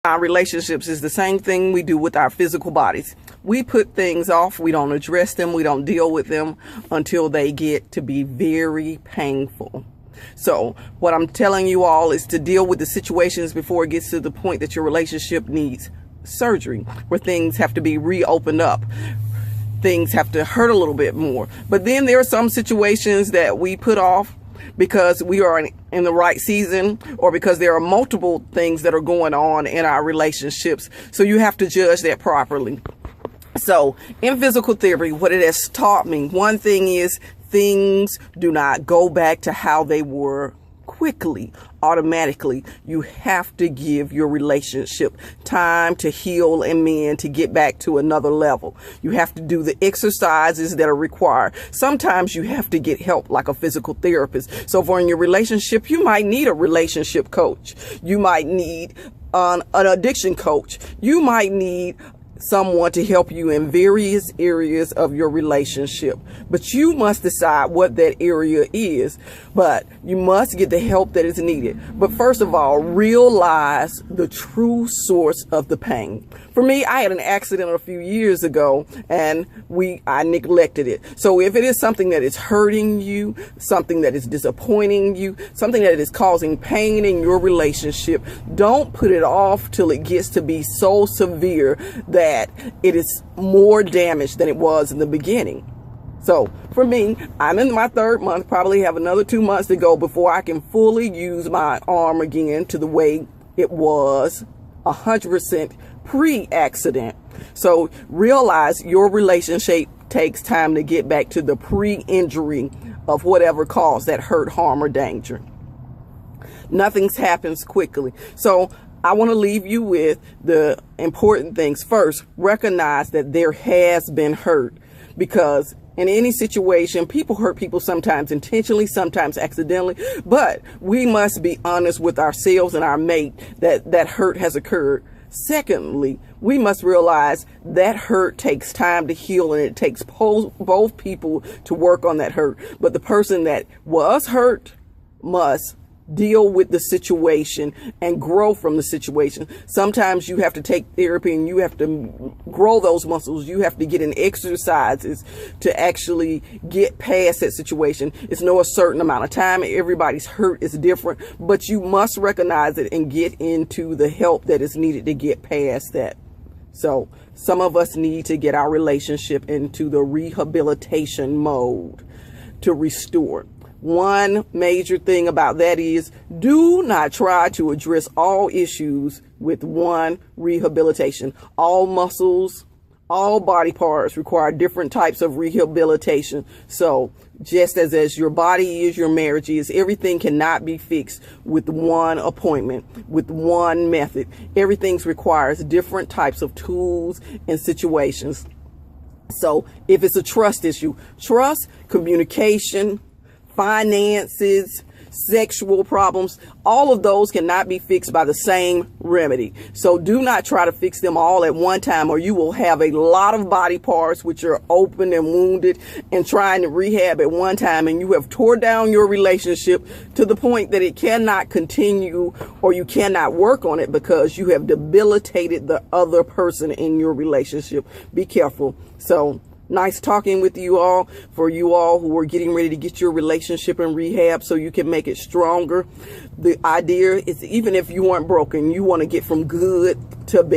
Our relationships is the same thing we do with our physical bodies. We put things off. We don't address them. We don't deal with them until they get to be very painful. So what I'm telling you all is to deal with the situations before it gets to the point that your relationship needs surgery, where things have to be reopened up. Things have to hurt a little bit more. But then there are some situations that we put off because we are in the right season, or because there are multiple things that are going on in our relationships. So you have to judge that properly. So in physical therapy, what it has taught me, one thing is things do not go back to how they were quickly, automatically. You have to give your relationship time to heal and mend, to get back to another level. You have to do the exercises that are required. Sometimes you have to get help like a physical therapist. So for in your relationship, you might need a relationship coach. You might need an addiction coach. You might need someone to help you in various areas of your relationship, but you must decide what that area is. But you must get the help that is needed. But first of all, realize the true source of the pain. For me, I had an accident a few years ago and I neglected it. So if it is something that is hurting you, something that is disappointing you, something that is causing pain in your relationship, don't put it off till it gets to be so severe that it is more damage than it was in the beginning. So for me, I'm in my 3rd month, probably have another 2 months to go before I can fully use my arm again to the way it was 100% pre-accident. So realize your relationship takes time to get back to the pre-injury of whatever caused that hurt, harm, or danger. Nothing happens quickly. So I want to leave you with the important things. First, recognize that there has been hurt, because in any situation, people hurt people, sometimes intentionally, sometimes accidentally, but we must be honest with ourselves and our mate that hurt has occurred. Secondly, we must realize that hurt takes time to heal, and it takes both people to work on that hurt. But the person that was hurt must deal with the situation and grow from the situation. Sometimes you have to take therapy and you have to grow those muscles. You have to get in exercises to actually get past that situation. It's no a certain amount of time. Everybody's hurt is different, but you must recognize it and get into the help that is needed to get past that. So some of us need to get our relationship into the rehabilitation mode to restore. One major thing about that is, do not try to address all issues with one rehabilitation. All muscles, all body parts require different types of rehabilitation. So just as your body is, your marriage is, everything cannot be fixed with one appointment, with one method. Everything requires different types of tools and situations. So if it's a trust issue, trust, communication, finances, sexual problems, all of those cannot be fixed by the same remedy. So do not try to fix them all at one time, or you will have a lot of body parts which are open and wounded and trying to rehab at one time, and you have tore down your relationship to the point that it cannot continue, or you cannot work on it because you have debilitated the other person in your relationship. Be careful. So nice talking with you all. For you all who are getting ready to get your relationship in rehab so you can make it stronger, the idea is, even if you aren't broken, you want to get from good to better.